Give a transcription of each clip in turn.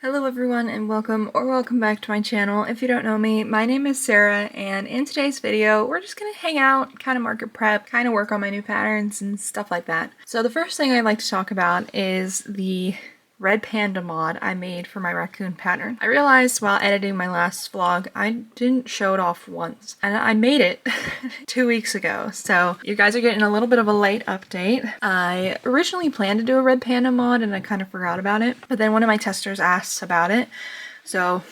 Hello everyone and welcome back to my channel. If you don't know me, my name is Sarah, and in today's video we're just gonna hang out, kind of market prep, kind of work on my new patterns and stuff like that. So the first thing I'd like to talk about is the red panda mod I made for my raccoon pattern. I realized while editing my last vlog I didn't show it off once, and I made it 2 weeks ago, so you guys are getting a little bit of a late update. I originally planned to do a red panda mod and I kind of forgot about it, but then one of my testers asked about it, so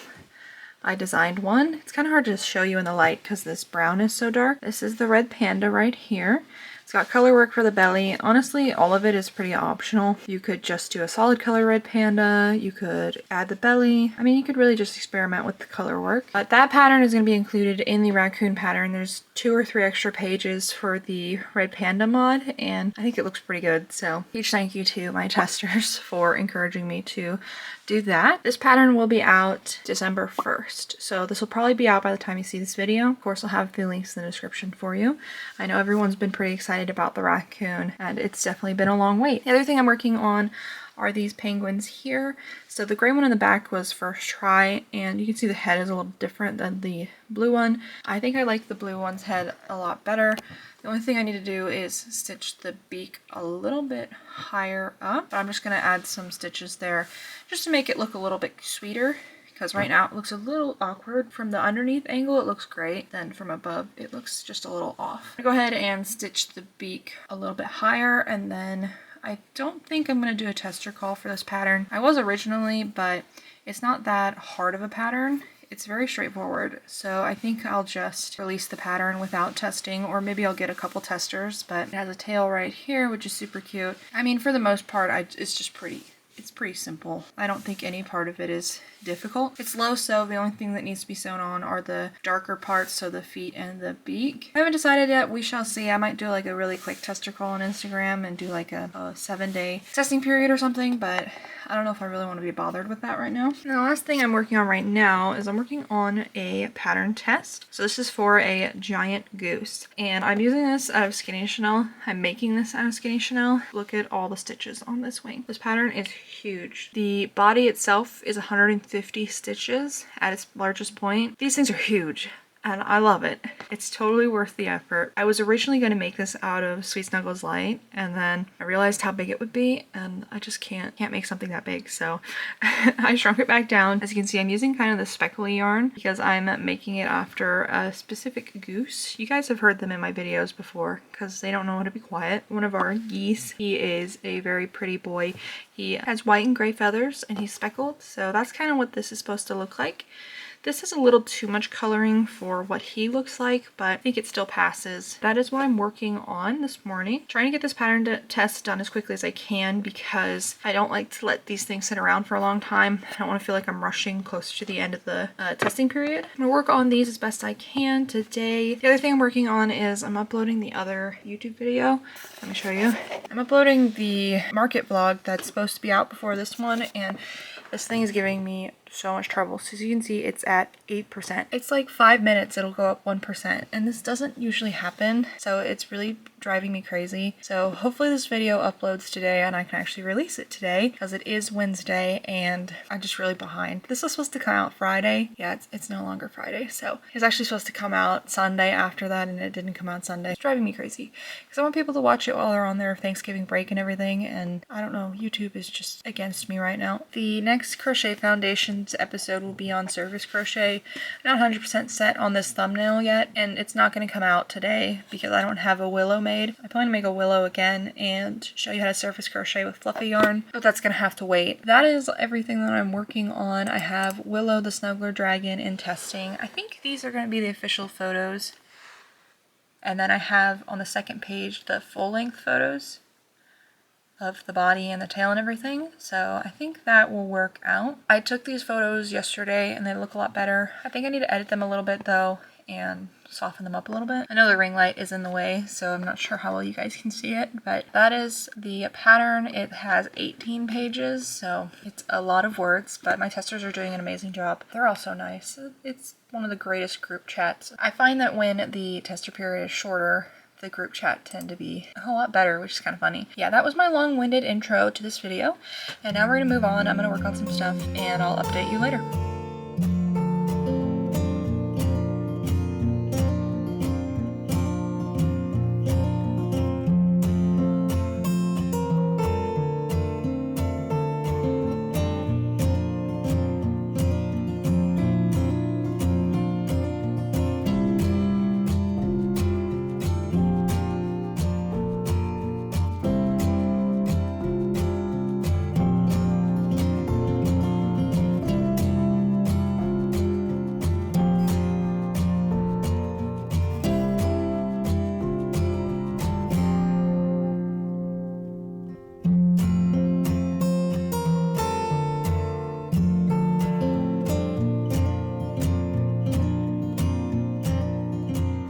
I designed one. It's kind of hard to show you in the light because this brown is so dark. This is the red panda right here. It's got color work for the belly. Honestly, all of it is pretty optional. You could just do a solid color red panda. You could add the belly. I mean, you could really just experiment with the color work. But that pattern is going to be included in the raccoon pattern. There's 2 or 3 extra pages for the red panda mod, and I think it looks pretty good. So huge thank you to my testers for encouraging me to do that. This pattern will be out December 1st. So this will probably be out by the time you see this video. Of course, I'll have the links in the description for you. I know everyone's been pretty excited about the raccoon, and it's definitely been a long wait. The other thing I'm working on are these penguins here. So the gray one in the back was first try, and you can see the head is a little different than the blue one. I think I like the blue one's head a lot better. The only thing I need to do is stitch the beak a little bit higher up. I'm just going to add some stitches there just to make it look a little bit sweeter, because right now it looks a little awkward. From the underneath angle it looks great, then from above it looks just a little off. I'm gonna go ahead and stitch the beak a little bit higher, and then I don't think I'm going to do a tester call for this pattern. I was originally, but it's not that hard of a pattern. It's very straightforward, so I think I'll just release the pattern without testing, or maybe I'll get a couple testers. But it has a tail right here, which is super cute. I mean, for the most part, it's just pretty. It's pretty simple. I don't think any part of it is difficult. It's low sew. The only thing that needs to be sewn on are the darker parts, so the feet and the beak. I haven't decided yet. We shall see. I might do like a really quick tester call on Instagram and do like a 7-day testing period or something, but I don't know if I really want to be bothered with that right now. And the last thing I'm working on right now is I'm working on a pattern test. So this is for a giant goose, and I'm using this out of Skinny Chanel. I'm making this out of Skinny Chanel. Look at all the stitches on this wing. This pattern is huge. The body itself is 150 stitches at its largest point. These things are huge, and I love it. It's totally worth the effort. I was originally going to make this out of Sweet Snuggles Light, and then I realized how big it would be, and I just can't make something that big, so I shrunk it back down. As you can see, I'm using kind of the speckly yarn because I'm making it after a specific goose. You guys have heard them in my videos before because they don't know how to be quiet. One of our geese, he is a very pretty boy. He has white and gray feathers, and he's speckled, so that's kind of what this is supposed to look like. This is a little too much coloring for what he looks like, but I think it still passes. That is what I'm working on this morning. Trying to get this pattern test done as quickly as I can because I don't like to let these things sit around for a long time. I don't want to feel like I'm rushing closer to the end of the testing period. I'm going to work on these as best I can today. The other thing I'm working on is I'm uploading the other YouTube video. Let me show you. I'm uploading the market vlog that's supposed to be out before this one, and this thing is giving me so much trouble. So as you can see, it's at 8%. It's like 5 minutes it'll go up 1%, and this doesn't usually happen, so it's really driving me crazy. So hopefully this video uploads today and I can actually release it today, because it is Wednesday and I'm just really behind. This was supposed to come out Friday. Yeah, it's no longer Friday, so it's actually supposed to come out Sunday after that, and it didn't come out Sunday. It's driving me crazy because I want people to watch it while they're on their Thanksgiving break and everything, and I don't know, YouTube is just against me right now. The next Crochet Foundations episode will be on surface crochet. I'm not 100% set on this thumbnail yet, and it's not going to come out today because I don't have a willow made. I plan to make a willow again and show you how to surface crochet with fluffy yarn, but that's going to have to wait. That is everything that I'm working on. I have Willow the Snuggler Dragon in testing. I think these are going to be the official photos, and then I have on the second page the full-length photos of the body and the tail and everything, so I think that will work out. I took these photos yesterday and they look a lot better. I think I need to edit them a little bit though and soften them up a little bit. I know the ring light is in the way, so I'm not sure how well you guys can see it, but that is the pattern. It has 18 pages, so it's a lot of words, but my testers are doing an amazing job. They're all so nice. It's one of the greatest group chats. I find that when the tester period is shorter, the group chat tend to be a whole lot better, which is kind of funny. Yeah, that was my long-winded intro to this video, and now we're gonna move on. I'm gonna work on some stuff and I'll update you later.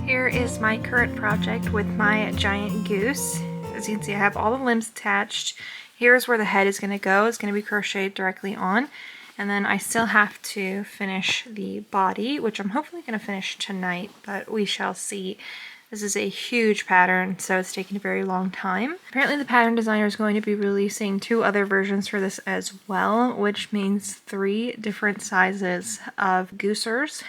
Here is my current project with my giant goose. As you can see, I have all the limbs attached. Here's where the head is going to go. It's going to be crocheted directly on. And then I still have to finish the body, which I'm hopefully going to finish tonight, but we shall see. This is a huge pattern, so it's taking a very long time. Apparently the pattern designer is going to be releasing 2 other versions for this as well, which means 3 different sizes of goosers,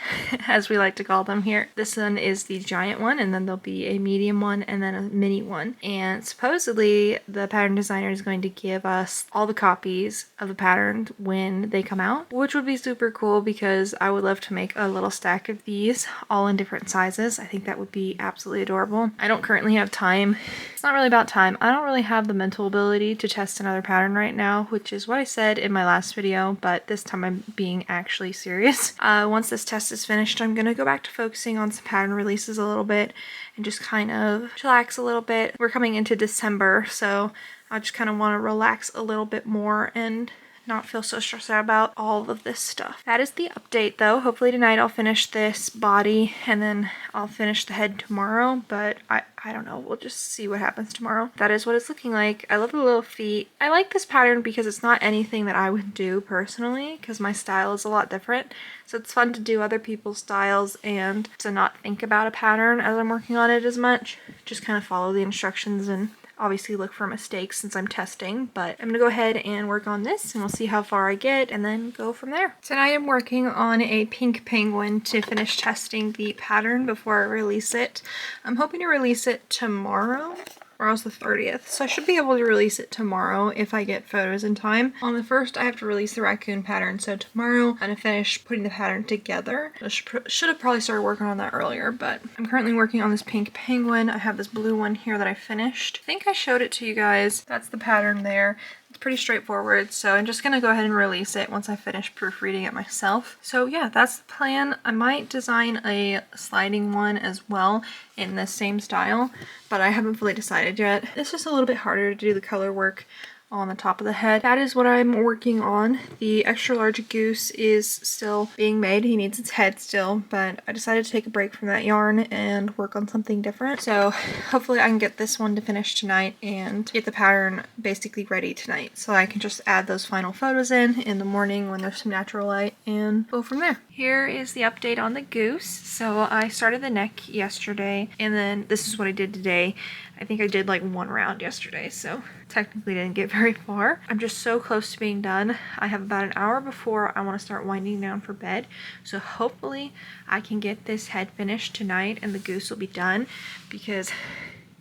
as we like to call them here. This one is the giant one, and then there'll be a medium one, and then a mini one. And supposedly the pattern designer is going to give us all the copies of the pattern when they come out, which would be super cool because I would love to make a little stack of these all in different sizes. I think that would be absolutely adorable. I don't currently have time. It's not really about time. I don't really have the mental ability to test another pattern right now, which is what I said in my last video, but this time I'm being actually serious. Once this test is finished, I'm gonna go back to focusing on some pattern releases a little bit and just kind of chillax a little bit. We're coming into December, so I just kind of want to relax a little bit more and not feel so stressed out about all of this stuff. That is the update though. Hopefully tonight I'll finish this body and then I'll finish the head tomorrow, but I don't know. We'll just see what happens tomorrow. That is what it's looking like. I love the little feet. I like this pattern because it's not anything that I would do personally because my style is a lot different. So it's fun to do other people's styles and to not think about a pattern as I'm working on it as much. Just kind of follow the instructions and obviously look for mistakes since I'm testing, but I'm gonna go ahead and work on this and we'll see how far I get and then go from there. Tonight I'm working on a pink penguin to finish testing the pattern before I release it. I'm hoping to release it tomorrow. Tomorrow's the 30th, so I should be able to release it tomorrow if I get photos in time. On the 1st, I have to release the raccoon pattern, so tomorrow I'm gonna finish putting the pattern together. I should have probably started working on that earlier, but I'm currently working on this pink penguin. I have this blue one here that I finished. I think I showed it to you guys. That's the pattern there. It's pretty straightforward, so I'm just gonna go ahead and release it once I finish proofreading it myself. So yeah, that's the plan. I might design a sliding one as well in the same style, but I haven't fully decided yet. It's just a little bit harder to do the color work on the top of the head. That is what I'm working on. The extra large goose is still being made. He needs its head still, but I decided to take a break from that yarn and work on something different. So hopefully I can get this one to finish tonight and get the pattern basically ready tonight so I can just add those final photos in the morning when there's some natural light and go from there. Here is the update on the goose. So I started the neck yesterday and then this is what I did today. I think I did like 1 round yesterday, so technically didn't get very far. I'm just so close to being done. I have about an hour before I want to start winding down for bed, so hopefully I can get this head finished tonight and the goose will be done because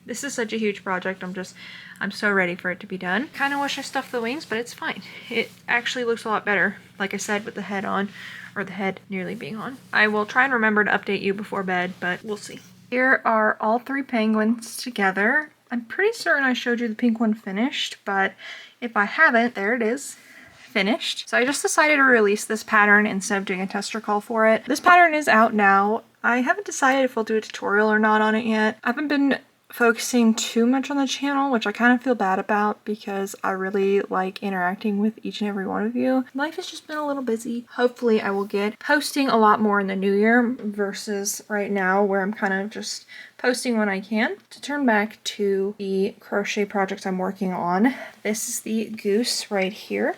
this is such a huge project. I'm so ready for it to be done. Kind of wish I stuffed the wings, but it's fine. It actually looks a lot better, like I said, with the head on, or the head nearly being on. I will try and remember to update you before bed, but we'll see. Here are all 3 penguins together. I'm pretty certain I showed you the pink one finished, but if I haven't, there it is, finished. So I just decided to release this pattern instead of doing a tester call for it. This pattern is out now. I haven't decided if we'll do a tutorial or not on it yet. I haven't been focusing too much on the channel, which I kind of feel bad about because I really like interacting with each and every one of you. Life has just been a little busy. Hopefully I will get posting a lot more in the new year versus right now where I'm kind of just posting when I can. To turn back to the crochet project I'm working on, this is the goose right here.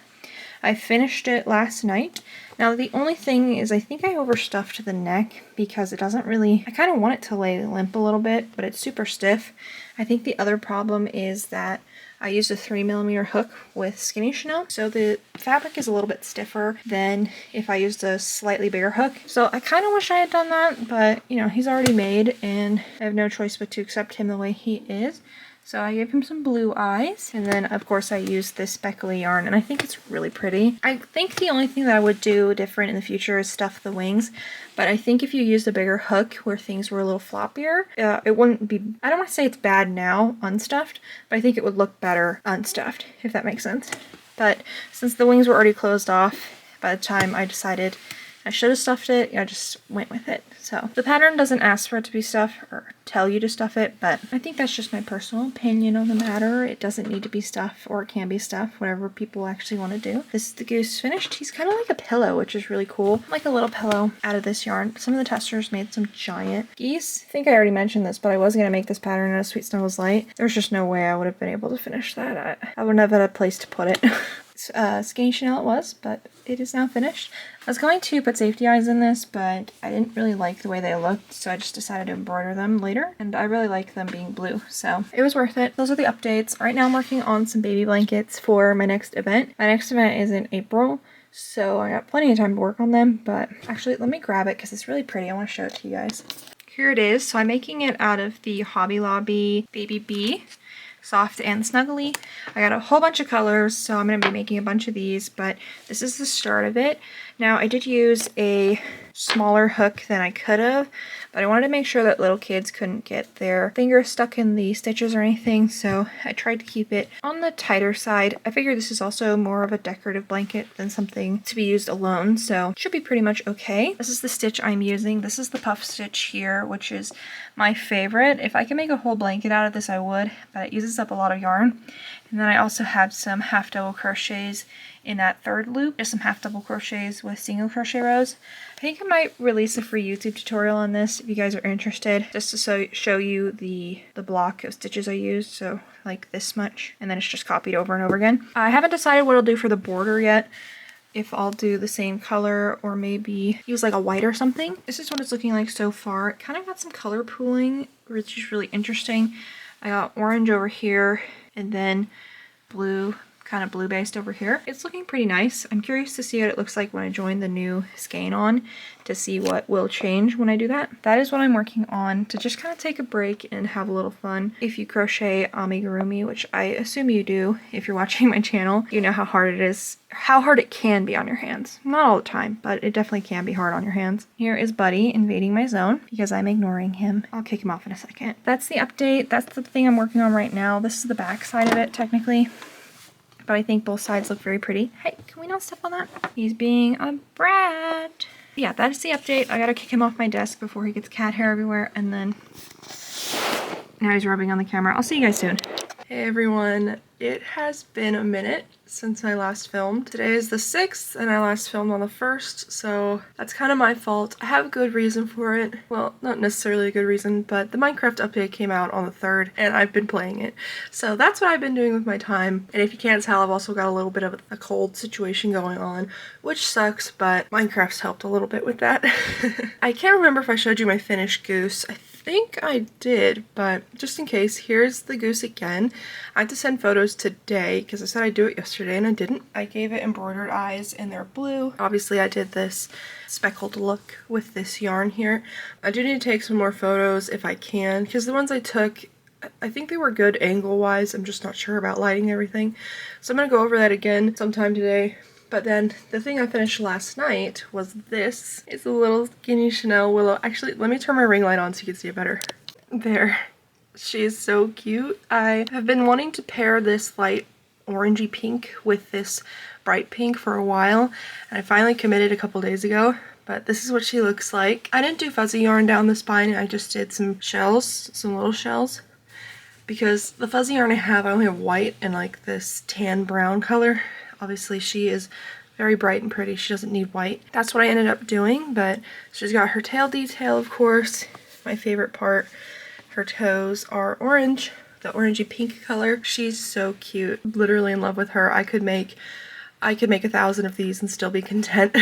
I finished it last night. Now the only thing is I think I overstuffed the neck because it doesn't really, I kind of want it to lay limp a little bit, but it's super stiff. I think the other problem is that I used a 3mm hook with Skinny Chanel, so the fabric is a little bit stiffer than if I used a slightly bigger hook. So I kind of wish I had done that, but you know, he's already made and I have no choice but to accept him the way he is. So I gave him some blue eyes, and then of course I used this speckly yarn, and I think it's really pretty. I think the only thing that I would do different in the future is stuff the wings, but I think if you used a bigger hook where things were a little floppier, it wouldn't be, I don't want to say it's bad now unstuffed, but I think it would look better unstuffed, if that makes sense. But since the wings were already closed off by the time I decided I should have stuffed it, I just went with it. So the pattern doesn't ask for it to be stuffed or tell you to stuff it, but I think that's just my personal opinion on the matter. It doesn't need to be stuffed, or it can be stuffed, whatever people actually want to do. This is the goose finished. He's kind of like a pillow, which is really cool. Like a little pillow out of this yarn. Some of the testers made some giant geese. I think I already mentioned this, but I was going to make this pattern out of Sweet Snuggles Light. There's just no way I would have been able to finish that. I wouldn't have had a place to put it. Skinny Chanel it was, but it is now finished. I was going to put safety eyes in this, but I didn't really like the way they looked, so I just decided to embroider them later, and I really like them being blue, so it was worth it. Those are the updates. Right now I'm working on some baby blankets for my next event. My next event is in April, so I got plenty of time to work on them, but actually let me grab it because it's really pretty. I want to show it to you guys. Here it is. So I'm making it out of the Hobby Lobby Baby Bee. Soft and snuggly. I got a whole bunch of colors, so I'm going to be making a bunch of these, but this is the start of it. Now I did use a smaller hook than I could have, but I wanted to make sure that little kids couldn't get their fingers stuck in the stitches or anything, so I tried to keep it on the tighter side. I figured this is also more of a decorative blanket than something to be used alone, so it should be pretty much okay. This is the stitch I'm using. This is the puff stitch here, which is my favorite. If I could make a whole blanket out of this, I would, but it uses up a lot of yarn. And then I also have some half double crochets in that third loop, just some half double crochets with single crochet rows. I think I might release a free YouTube tutorial on this if you guys are interested, just to show you the block of stitches I used, so like this much, and then it's just copied over and over again. I haven't decided what I'll do for the border yet, if I'll do the same color or maybe use like a white or something. This is what it's looking like so far. It kind of got some color pooling, which is really interesting. I got orange over here and then blue, kind of blue based over here. It's looking pretty nice. I'm curious to see what it looks like when I join the new skein on, to see what will change when I do that. That is what I'm working on, to just kind of take a break and have a little fun. If you crochet amigurumi, which I assume you do if you're watching my channel, you know how hard it is, how hard it can be on your hands. Not all the time, but it definitely can be hard on your hands. Here is Buddy invading my zone because I'm ignoring him. I'll kick him off in a second. That's the update. That's the thing I'm working on right now. This is the back side of it technically, but I think both sides look very pretty. Hey, can we not step on that? He's being a brat. Yeah, that is the update. I gotta kick him off my desk before he gets cat hair everywhere, and then now he's rubbing on the camera. I'll see you guys soon. Hey everyone, it has been a minute since I last filmed. Today is the 6th and I last filmed on the 1st, so that's kind of my fault. I have a good reason for it. Well, not necessarily a good reason, but the Minecraft update came out on the 3rd and I've been playing it. So that's what I've been doing with my time. And if you can't tell, I've also got a little bit of a cold situation going on, which sucks, but Minecraft's helped a little bit with that. I can't remember if I showed you my finished goose. I think I did, but just in case, here's the goose again. I had to send photos today because I said I'd do it yesterday and I didn't. I gave it embroidered eyes and they're blue. Obviously I did this speckled look with this yarn here. I do need to take some more photos if I can, because the ones I took, I think they were good angle wise. I'm just not sure about lighting everything. So I'm gonna go over that again sometime today. But then the thing I finished last night was this. It's a little Skinny Chanel willow. Actually, let me turn my ring light on so you can see it better. There. She is so cute. I have been wanting to pair this light orangey pink with this bright pink for a while, and I finally committed a couple days ago. But this is what she looks like. I didn't do fuzzy yarn down the spine. I just did some shells, some little shells. Because the fuzzy yarn I have, I only have white and like this tan brown color. Obviously she is very bright and pretty. She doesn't need white. That's what I ended up doing, but she's got her tail detail, of course. My favorite part. Her toes are orange, the orangey pink color. She's so cute. I'm literally in love with her. I could make I could make 1,000 of these and still be content.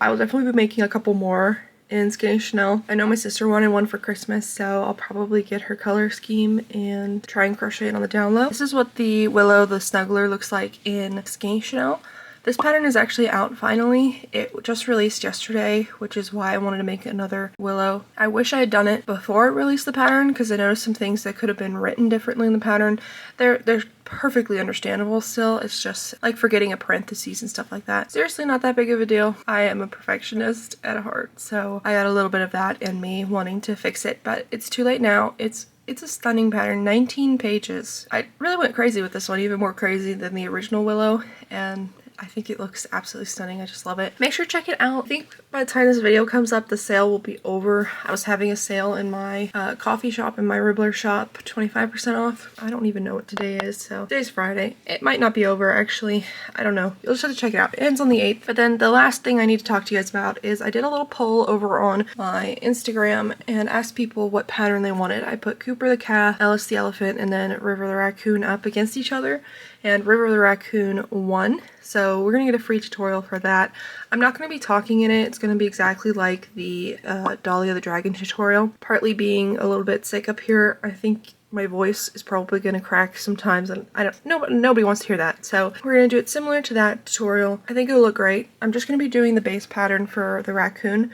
I will definitely be making a couple more in Skinny Chanel. I know my sister wanted one for Christmas, so I'll probably get her color scheme and try and crochet it on the down low. This is what the Willow the Snuggler looks like in Skinny Chanel. This pattern is actually out finally. It just released yesterday, which is why I wanted to make another Willow. I wish I had done it before it released the pattern because I noticed some things that could have been written differently in the pattern. They're perfectly understandable still. It's just like forgetting a parentheses and stuff like that. Seriously, not that big of a deal. I am a perfectionist at heart, so I got a little bit of that in me wanting to fix it, but it's too late now. It's a stunning pattern, 19 pages. I really went crazy with this one, even more crazy than the original Willow, and I think it looks absolutely stunning. I just love it. Make sure to check it out. I think by the time this video comes up, the sale will be over. I was having a sale in my coffee shop, in my Ribbler shop, 25% off. I don't even know what today is, so today's Friday. It might not be over, actually. I don't know. You'll just have to check it out. It ends on the 8th. But then the last thing I need to talk to you guys about is I did a little poll over on my Instagram and asked people what pattern they wanted. I put Cooper the Calf, Ellis the Elephant, and then River the Raccoon up against each other, and River the Raccoon won. So we're gonna get a free tutorial for that. I'm not gonna be talking in it. It's gonna be exactly like the Dahlia the Dragon tutorial. Partly being a little bit sick up here, I think my voice is probably gonna crack sometimes, and nobody wants to hear that. So we're gonna do it similar to that tutorial. I think it'll look great. I'm just gonna be doing the base pattern for the Raccoon,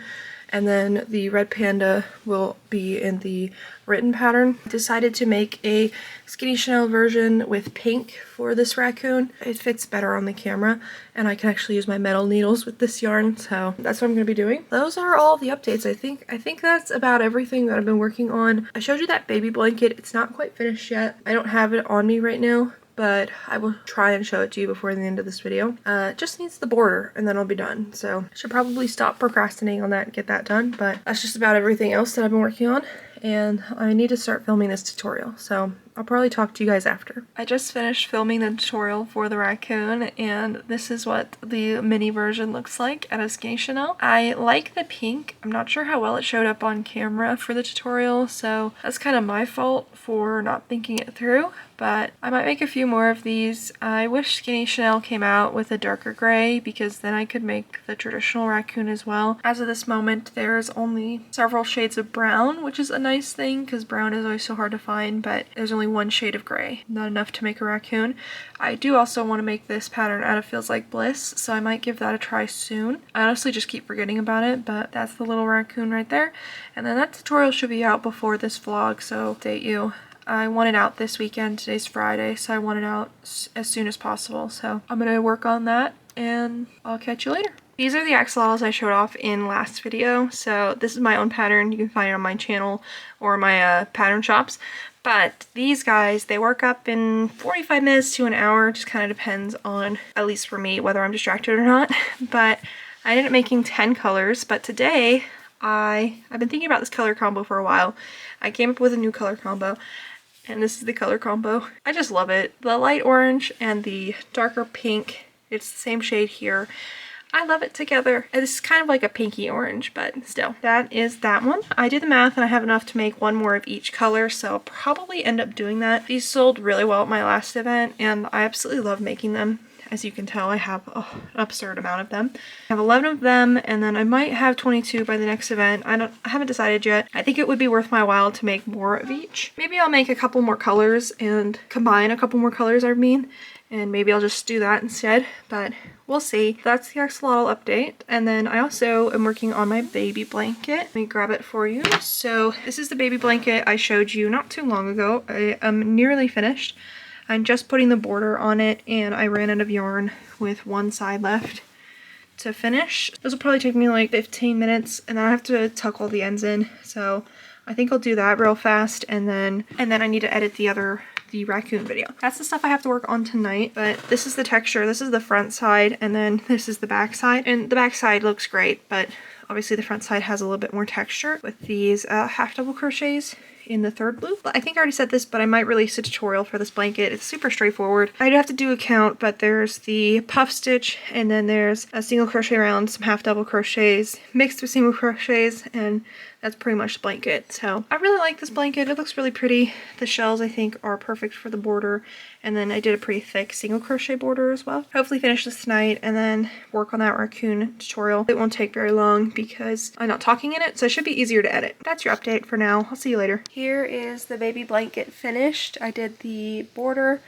and then the red panda will be in the written pattern. I decided to make a Skinny Chanel version with pink for this raccoon. It fits better on the camera, and I can actually use my metal needles with this yarn, so that's what I'm going to be doing. Those are all the updates, I think. I think that's about everything that I've been working on. I showed you that baby blanket. It's not quite finished yet. I don't have it on me right now, but I will try and show it to you before the end of this video. It just needs the border and then I'll be done. So I should probably stop procrastinating on that and get that done, but that's just about everything else that I've been working on, and I need to start filming this tutorial. So I'll probably talk to you guys after. I just finished filming the tutorial for the raccoon, and this is what the mini version looks like at a Skinny Chanel. I like the pink. I'm not sure how well it showed up on camera for the tutorial, so that's kind of my fault for not thinking it through, but I might make a few more of these. I wish Skinny Chanel came out with a darker gray because then I could make the traditional raccoon as well. As of this moment, there's only several shades of brown, which is a nice thing because brown is always so hard to find, but there's only one shade of gray, not enough to make a raccoon. I do also want to make this pattern out of Feels Like Bliss, so I might give that a try soon. I honestly just keep forgetting about it, but that's the little raccoon right there. And then that tutorial should be out before this vlog, so update you. I want it out this weekend. Today's Friday, so I want it out as soon as possible. So I'm gonna work on that, and I'll catch you later. These are the axolotls I showed off in last video. So this is my own pattern. You can find it on my channel or my pattern shops. But these guys, they work up in 45 minutes to an hour. It just kind of depends on, at least for me, whether I'm distracted or not. But I ended up making 10 colors. But today, I've been thinking about this color combo for a while. I came up with a new color combo, and this is the color combo. I just love it. The light orange and the darker pink, it's the same shade here. I love it together. It's kind of like a pinky orange, but still. That is that one. I did the math and I have enough to make one more of each color, so I'll probably end up doing that. These sold really well at my last event, and I absolutely love making them. As you can tell, I have an absurd amount of them. I have 11 of them, and then I might have 22 by the next event. I haven't decided yet. I think it would be worth my while to make more of each. Maybe I'll make a couple more colors and combine a couple more colors, I mean, and maybe I'll just do that instead, but we'll see. That's the axolotl update. And then I also am working on my baby blanket. Let me grab it for you. So this is the baby blanket I showed you not too long ago. I am nearly finished. I'm just putting the border on it, and I ran out of yarn with one side left to finish. This will probably take me like 15 minutes, and then I have to tuck all the ends in. So I think I'll do that real fast, and then I need to edit the raccoon video. That's the stuff I have to work on tonight, but this is the texture. This is the front side, and then this is the back side. And the back side looks great, but obviously the front side has a little bit more texture with these half double crochets in the third loop. I think I already said this, but I might release a tutorial for this blanket. It's super straightforward. I do have to do a count, but there's the puff stitch, and then there's a single crochet round, some half double crochets mixed with single crochets, and that's pretty much the blanket. So I really like this blanket. It looks really pretty. The shells, I think, are perfect for the border, And then I did a pretty thick single crochet border as well. Hopefully finish this tonight and then work on that raccoon tutorial. It won't take very long because I'm not talking in it, so it should be easier to edit. That's your update for now. I'll see you later. Here is the baby blanket finished. I did the border.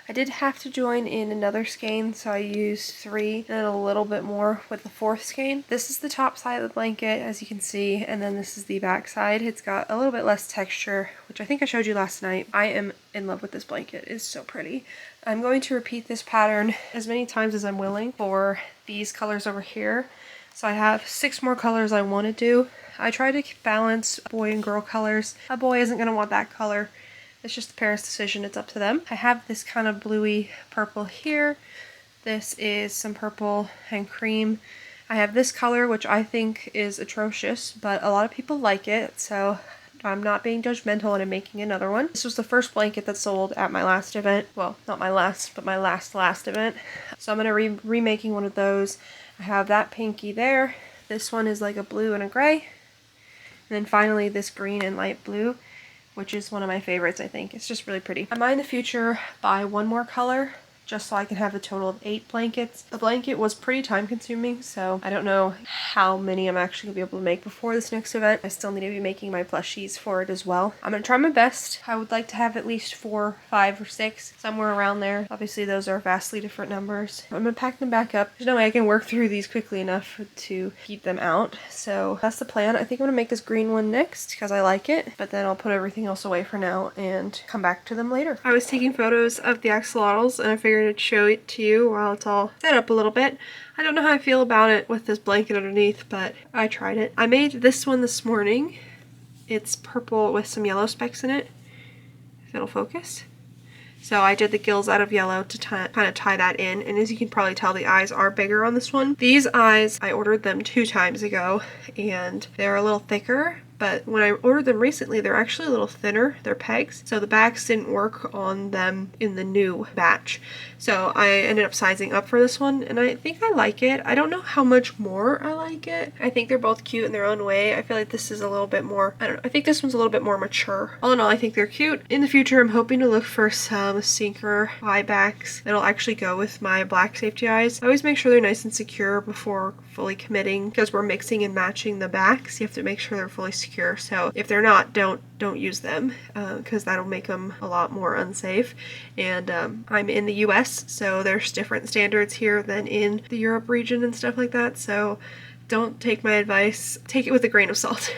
I did have to join in another skein, so I used 3 and a little bit more with the 4th skein. This is the top side of the blanket, as you can see, and then this is the back side. It's got a little bit less texture, which I think I showed you last night. I am in love with this blanket. It's so pretty. I'm going to repeat this pattern as many times as I'm willing for these colors over here. So I have 6 more colors I want to do. I try to balance boy and girl colors. A boy isn't going to want that color. It's just the parents' decision, it's up to them. I have this kind of bluey purple here. This is some purple and cream. I have this color, which I think is atrocious, but a lot of people like it, so I'm not being judgmental and I'm making another one. This was the first blanket that sold at my last event. Well, not my last, but my last event. So I'm going to remaking one of those. I have that pinky there. This one is like a blue and a gray. And then finally this green and light blue, which is one of my favorites, I think. It's just really pretty. I might in the future buy one more color just so I can have a total of 8 blankets. The blanket was pretty time consuming, so I don't know how many I'm actually gonna be able to make before this next event. I still need to be making my plushies for it as well. I'm gonna try my best. I would like to have at least 4, 5, or 6, somewhere around there. Obviously those are vastly different numbers. I'm gonna pack them back up. There's no way I can work through these quickly enough to keep them out. So that's the plan. I think I'm gonna make this green one next because I like it, but then I'll put everything else away for now and come back to them later. I was taking photos of the axolotls and I figured I'd show it to you while it's all set up a little bit. I don't know how I feel about it with this blanket underneath, but I tried it. I made this one this morning. It's purple with some yellow specks in it, if it'll focus. So I did the gills out of yellow to kind of tie that in, and as you can probably tell, the eyes are bigger on this one. These eyes, I ordered them 2 times ago, and they're a little thicker, but when I ordered them recently, they're actually a little thinner. They're pegs, so the backs didn't work on them in the new batch. So I ended up sizing up for this one, and I think I like it. I don't know how much more I like it. I think they're both cute in their own way. I feel like this is a little bit more, I don't know, I think this one's a little bit more mature. All in all, I think they're cute. In the future, I'm hoping to look for some sinker eye backs that'll actually go with my black safety eyes. I always make sure they're nice and secure before fully committing, because we're mixing and matching the backs. You have to make sure they're fully secure. So if they're not, don't use them, because that'll make them a lot more unsafe. And I'm in the US, so there's different standards here than in the Europe region and stuff like that. So don't take my advice. Take it with a grain of salt.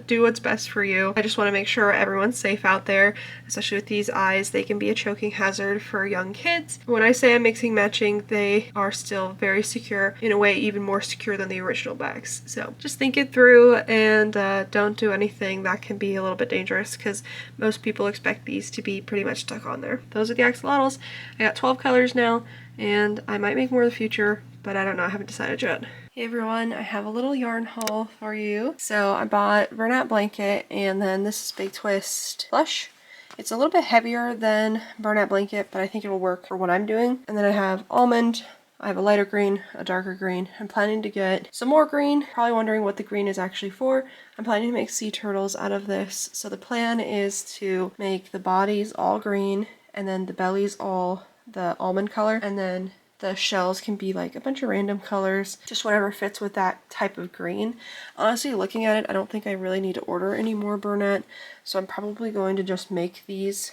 Do what's best for you. I just want to make sure everyone's safe out there, especially with these eyes. They can be a choking hazard for young kids. When I say I'm mixing matching, they are still very secure, in a way even more secure than the original bags. So just think it through and don't do anything that can be a little bit dangerous, because most people expect these to be pretty much stuck on there. Those are the axolotls. I got 12 colors now, and I might make more in the future, but I don't know. I haven't decided yet. Hey everyone, I have a little yarn haul for you. So I bought Bernat blanket, and then this is Big Twist plush. It's a little bit heavier than Bernat blanket, but I think it'll work for what I'm doing. And then I have almond. I have a lighter green, a darker green. I'm planning to get some more green. Probably wondering what the green is actually for. I'm planning to make sea turtles out of this. So the plan is to make the bodies all green, and then the bellies all the almond color, and then the shells can be like a bunch of random colors, just whatever fits with that type of green. Honestly, looking at it, I don't think I really need to order any more Bernat, so I'm probably going to just make these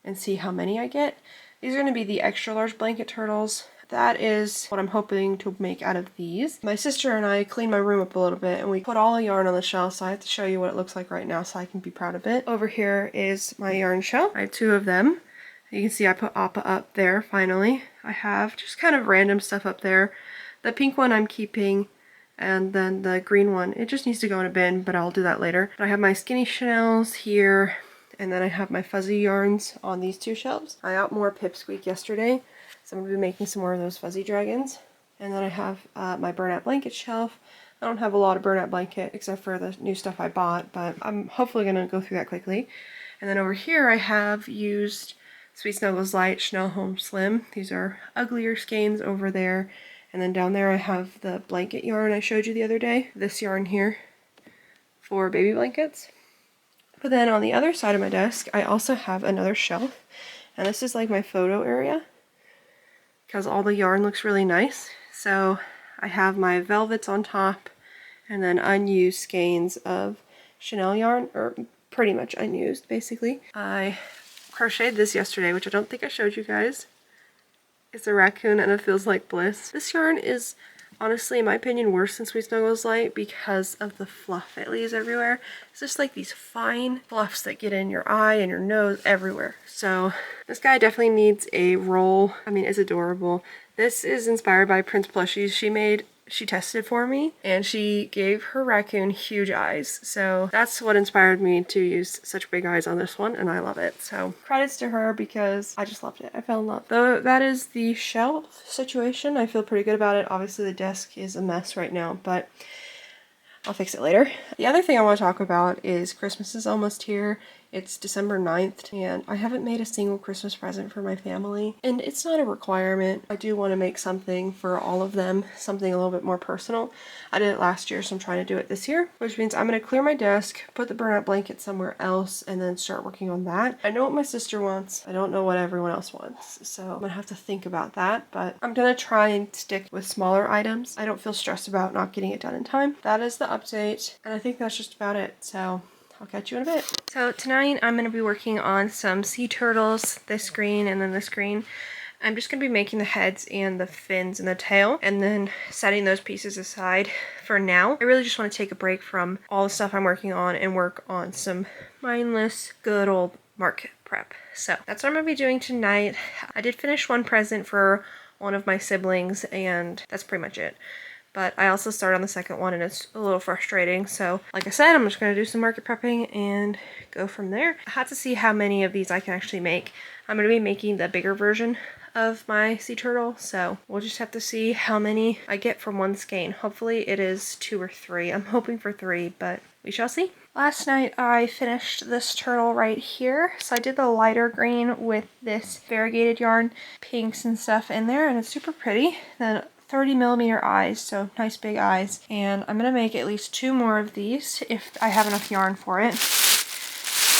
and see how many I get. These are going to be the extra large blanket turtles. That is what I'm hoping to make out of these. My sister and I cleaned my room up a little bit, and we put all the yarn on the shell, so I have to show you what it looks like right now so I can be proud of it. Over here is my yarn shell. I have 2 of them. You can see I put Appa up there finally. I have just kind of random stuff up there. The pink one I'm keeping, and then the green one, it just needs to go in a bin, but I'll do that later. I have my skinny shells here, and then I have my fuzzy yarns on these 2 shelves. I got more Pipsqueak yesterday, so I'm going to be making some more of those fuzzy dragons. And then I have my Bernat blanket shelf. I don't have a lot of Bernat blanket except for the new stuff I bought, but I'm hopefully going to go through that quickly. And then over here I have used Sweet Snuggles Light, Chanel Home Slim. These are uglier skeins over there. And then down there I have the blanket yarn I showed you the other day. This yarn here for baby blankets. But then on the other side of my desk, I also have another shelf. And this is like my photo area because all the yarn looks really nice. So I have my velvets on top and then unused skeins of Chanel yarn, or pretty much unused basically. I crocheted this yesterday, which I don't think I showed you guys. It's a raccoon and it feels like bliss. This yarn is honestly, in my opinion, worse than Sweet Snuggles Light because of the fluff it leaves everywhere. It's just like these fine fluffs that get in your eye and your nose, everywhere. So this guy definitely needs a roll. I mean, it's adorable. This is inspired by Prince plushies she tested for me, and she gave her raccoon huge eyes. So that's what inspired me to use such big eyes on this one, and I love it. So credits to her because I just loved it. I fell in love. Though that is the shelf situation. I feel pretty good about it. Obviously the desk is a mess right now, but I'll fix it later. The other thing I want to talk about is Christmas is almost here. It's December 9th, and I haven't made a single Christmas present for my family, and it's not a requirement. I do want to make something for all of them, something a little bit more personal. I did it last year, so I'm trying to do it this year, which means I'm going to clear my desk, put the burnout blanket somewhere else, and then start working on that. I know what my sister wants. I don't know what everyone else wants, so I'm going to have to think about that, but I'm going to try and stick with smaller items. I don't feel stressed about not getting it done in time. That is the update, and I think that's just about it, so I'll catch you in a bit. So tonight I'm going to be working on some sea turtles, this green and then this green. I'm just going to be making the heads and the fins and the tail and then setting those pieces aside for now. I really just want to take a break from all the stuff I'm working on and work on some mindless, good old market prep. So that's what I'm going to be doing tonight. I did finish one present for one of my siblings and that's pretty much it. But I also started on the second one and it's a little frustrating. So like I said, I'm just going to do some market prepping and go from there. I have to see how many of these I can actually make. I'm going to be making the bigger version of my sea turtle. So we'll just have to see how many I get from one skein. Hopefully it is 2 or 3. I'm hoping for 3, but we shall see. Last night I finished this turtle right here. So I did the lighter green with this variegated yarn, pinks and stuff in there, and it's super pretty. Then 30mm eyes, so nice big eyes. And I'm gonna make at least 2 more of these if I have enough yarn for it.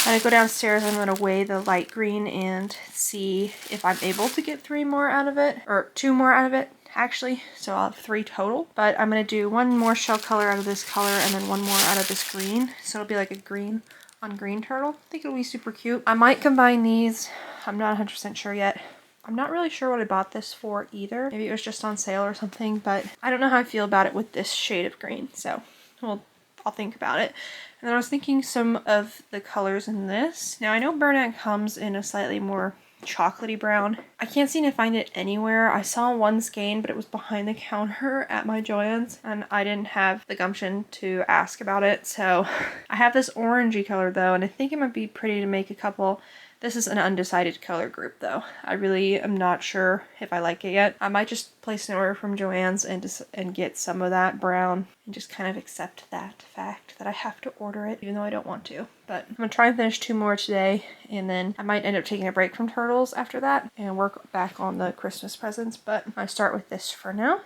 When I go downstairs, I'm gonna weigh the light green and see if I'm able to get 3 more out of it, or 2 more out of it actually. So I'll have 3 total. But I'm gonna do 1 more shell color out of this color and then 1 more out of this green. So it'll be like a green on green turtle. I think it'll be super cute. I might combine these. I'm not 100% sure yet. I'm not really sure what I bought this for either. Maybe it was just on sale or something, but I don't know how I feel about it with this shade of green. So I'll think about it. And then I was thinking some of the colors in this. Now I know burnout comes in a slightly more chocolatey brown. I can't seem to find it anywhere. I saw one skein, but it was behind the counter at my Joann's and I didn't have the gumption to ask about it. So I have this orangey color though, and I think it might be pretty to make a couple. This is an undecided color group though. I really am not sure if I like it yet. I might just place an order from Joann's and get some of that brown and just kind of accept that fact that I have to order it even though I don't want to. But I'm gonna try and finish 2 more today, and then I might end up taking a break from turtles after that and work back on the Christmas presents, but I start with this for now.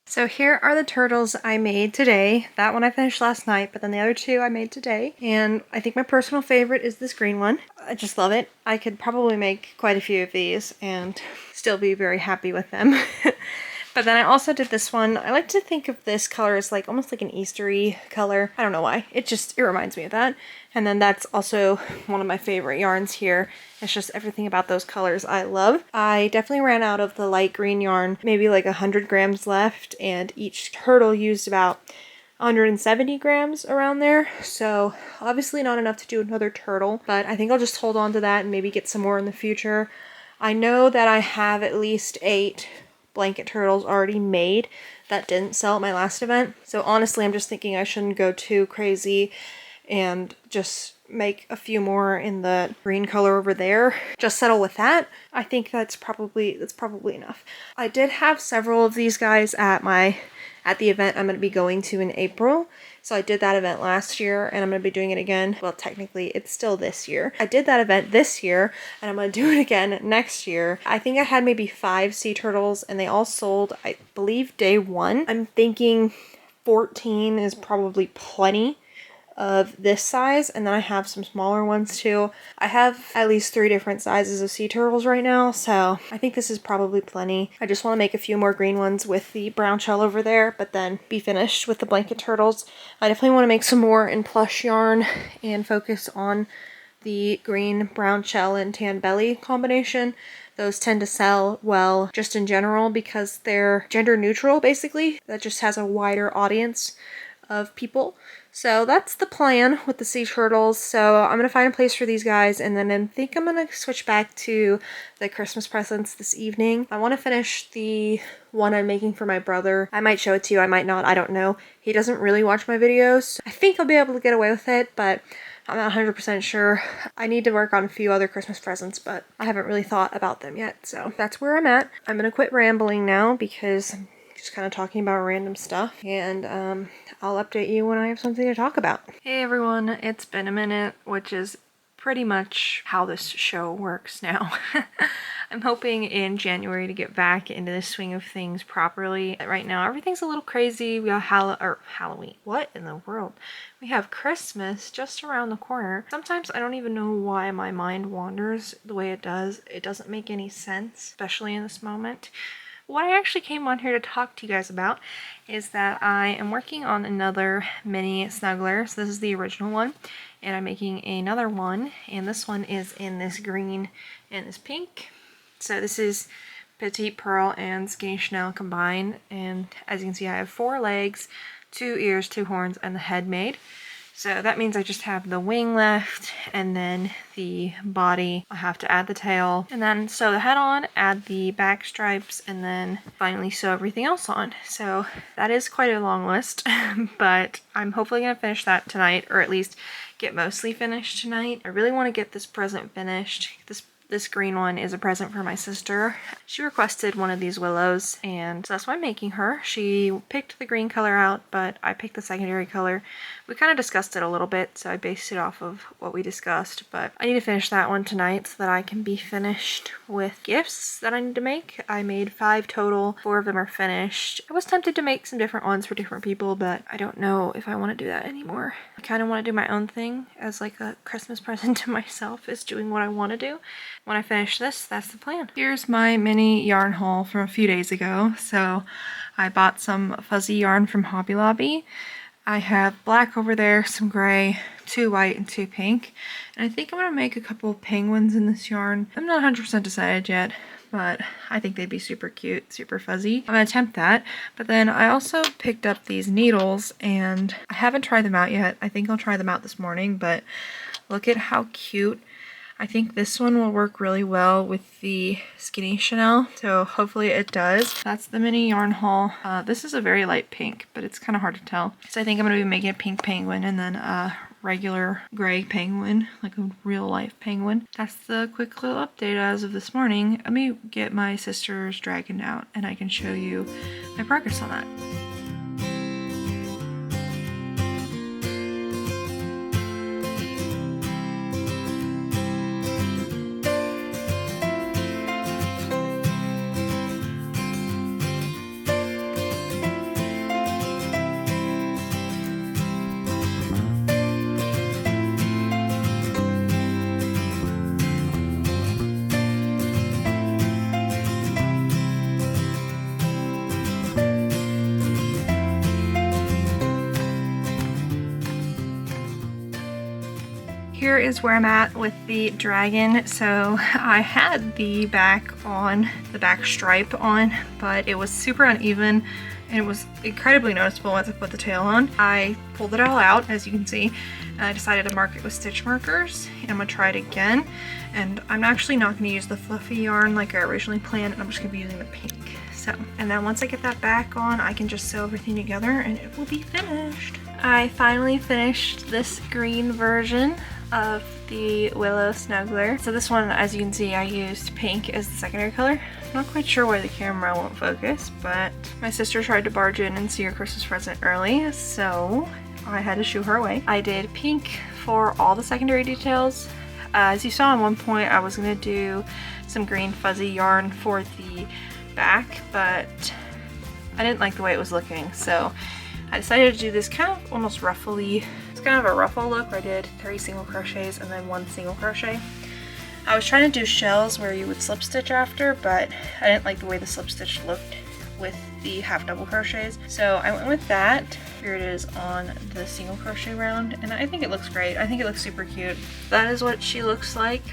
So here are the turtles I made today. That one I finished last night, but then the other 2 I made today. And I think my personal favorite is this green one. I just love it. I could probably make quite a few of these and still be very happy with them. But then I also did this one. I like to think of this color as like almost like an Eastery color. I don't know why. It reminds me of that. And then that's also one of my favorite yarns here. It's just everything about those colors I love. I definitely ran out of the light green yarn, maybe like 100 grams left, and each turtle used about 170 grams around there. So obviously not enough to do another turtle, but I think I'll just hold on to that and maybe get some more in the future. I know that I have at least 8 blanket turtles already made that didn't sell at my last event. So honestly, I'm just thinking I shouldn't go too crazy and just make a few more in the green color over there. Just settle with that. I think that's probably enough. I did have several of these guys at the event I'm going to be going to in April. So I did that event last year and I'm going to be doing it again. Well, technically it's still this year. I did that event this year and I'm going to do it again next year. I think I had maybe 5 sea turtles and they all sold, I believe, day 1. I'm thinking 14 is probably plenty of this size, and then I have some smaller ones too. I have at least 3 different sizes of sea turtles right now, so I think this is probably plenty. I just want to make a few more green ones with the brown shell over there, but then be finished with the blanket turtles. I definitely want to make some more in plush yarn and focus on the green, brown shell, and tan belly combination. Those tend to sell well just in general because they're gender neutral, basically. That just has a wider audience of people. So that's the plan with the sea turtles. So I'm going to find a place for these guys, and then I think I'm going to switch back to the Christmas presents this evening. I want to finish the one I'm making for my brother. I might show it to you, I might not, I don't know. He doesn't really watch my videos. I think I'll be able to get away with it, but I'm not 100% sure. I need to work on a few other Christmas presents, but I haven't really thought about them yet. So that's where I'm at. I'm going to quit rambling now because I'm just kind of talking about random stuff, and I'll update you when I have something to talk about. Hey everyone, it's been a minute, which is pretty much how this show works now. I'm hoping in January to get back into the swing of things properly. Right now everything's a little crazy. We have Halloween. What in the world? We have Christmas just around the corner. Sometimes I don't even know why my mind wanders the way it does. It doesn't make any sense, especially in this moment. What I actually came on here to talk to you guys about is that I am working on another mini snuggler. So this is the original one, and I'm making another one, and this one is in this green and this pink. So this is Petite Pearl and Skinny Chanel combined, and as you can see I have 4 legs, 2 ears, 2 horns, and the head made. So that means I just have the wing left, and then the body. I'll have to add the tail, and then sew the head on, add the back stripes, and then finally sew everything else on. So that is quite a long list, but I'm hopefully going to finish that tonight, or at least get mostly finished tonight. I really want to get this present finished. This green one is a present for my sister. She requested one of these willows, and so that's why I'm making her. She picked the green color out, but I picked the secondary color. We kind of discussed it a little bit, so I based it off of what we discussed, but I need to finish that one tonight so that I can be finished with gifts that I need to make. I made 5 total, 4 of them are finished. I was tempted to make some different ones for different people, but I don't know if I want to do that anymore. I kind of want to do my own thing as like a Christmas present to myself, is doing what I want to do. When I finish this, that's the plan. Here's my mini yarn haul from a few days ago. So I bought some fuzzy yarn from Hobby Lobby. I have black over there, some gray, 2 white, and 2 pink. And I think I'm going to make a couple of penguins in this yarn. I'm not 100% decided yet, but I think they'd be super cute, super fuzzy. I'm going to attempt that. But then I also picked up these needles, and I haven't tried them out yet. I think I'll try them out this morning, but look at how cute. I think this one will work really well with the Skinny Chanel, so hopefully it does. That's the mini yarn haul. This is a very light pink, but it's kind of hard to tell. So I think I'm going to be making a pink penguin and then a regular gray penguin, like a real life penguin. That's the quick little update as of this morning. Let me get my sister's dragon out and I can show you my progress on that. Here is where I'm at with the dragon. So I had the back stripe on, but it was super uneven and it was incredibly noticeable once I put the tail on. I pulled it all out, as you can see, and I decided to mark it with stitch markers. And I'm gonna try it again, and I'm actually not gonna use the fluffy yarn like I originally planned, and I'm just gonna be using the pink. So, and then once I get that back on, I can just sew everything together and it will be finished. I finally finished this green version of the Willow Snuggler. So this one, as you can see, I used pink as the secondary color. I'm not quite sure why the camera won't focus, but my sister tried to barge in and see her Christmas present early, so I had to shoo her away. I did pink for all the secondary details. As you saw at one point, I was gonna do some green fuzzy yarn for the back, but I didn't like the way it was looking, so I decided to do this kind of almost ruffly, it's kind of a ruffle look where I did 3 single crochets and then 1 single crochet. I was trying to do shells where you would slip stitch after, but I didn't like the way the slip stitch looked with the half double crochets, so I went with that. Here it is on the single crochet round, and I think it looks great. I think it looks super cute. That is what she looks like,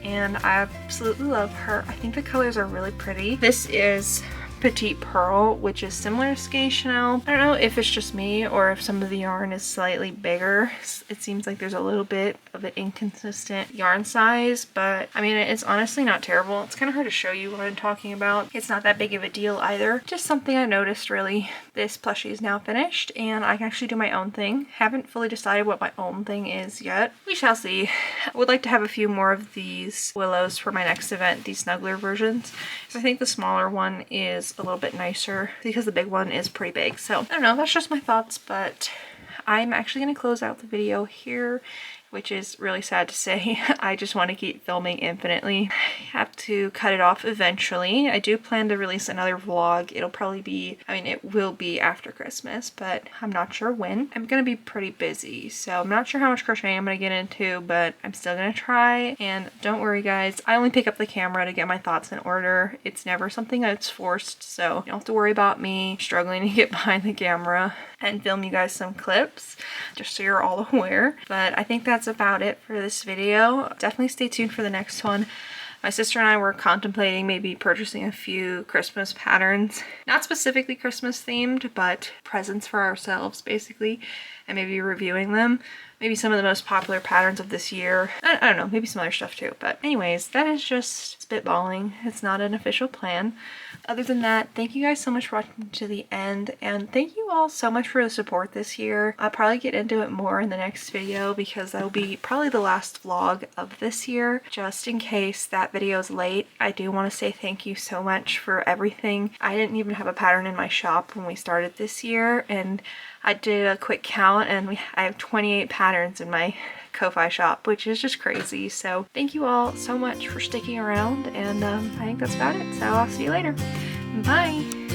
and I absolutely love her. I think the colors are really pretty. This is Petite Pearl, which is similar to Skein Chanel. I don't know if it's just me or if some of the yarn is slightly bigger. It seems like there's a little bit of an inconsistent yarn size, but I mean, it's honestly not terrible. It's kind of hard to show you what I'm talking about. It's not that big of a deal either. Just something I noticed really. This plushie is now finished and I can actually do my own thing. Haven't fully decided what my own thing is yet. We shall see. I would like to have a few more of these willows for my next event, these snuggler versions. I think the smaller one is a little bit nicer because the big one is pretty big. So I don't know, that's just my thoughts, but I'm actually going to close out the video here, which is really sad to say. I just want to keep filming infinitely. I have to cut it off eventually. I do plan to release another vlog. It'll probably be, I mean, it will be after Christmas, but I'm not sure when. I'm going to be pretty busy, so I'm not sure how much crocheting I'm going to get into, but I'm still going to try. And don't worry guys, I only pick up the camera to get my thoughts in order. It's never something that's forced, so you don't have to worry about me struggling to get behind the camera and film you guys some clips, just so you're all aware. But I think that's about it for this video. Definitely stay tuned for the next one. My sister and I were contemplating maybe purchasing a few Christmas patterns. Not specifically Christmas themed, but presents for ourselves basically, and maybe reviewing them. Maybe some of the most popular patterns of this year. I don't know, maybe some other stuff too. But anyways, that is just spitballing. It's not an official plan. Other than that, thank you guys so much for watching to the end, and thank you all so much for the support this year. I'll probably get into it more in the next video because that'll be probably the last vlog of this year. Just in case that video is late, I do want to say thank you so much for everything. I didn't even have a pattern in my shop when we started this year, and I did a quick count and I have 28 patterns in my Ko-Fi shop, which is just crazy. So thank you all so much for sticking around, and I think that's about it. So I'll see you later. Bye!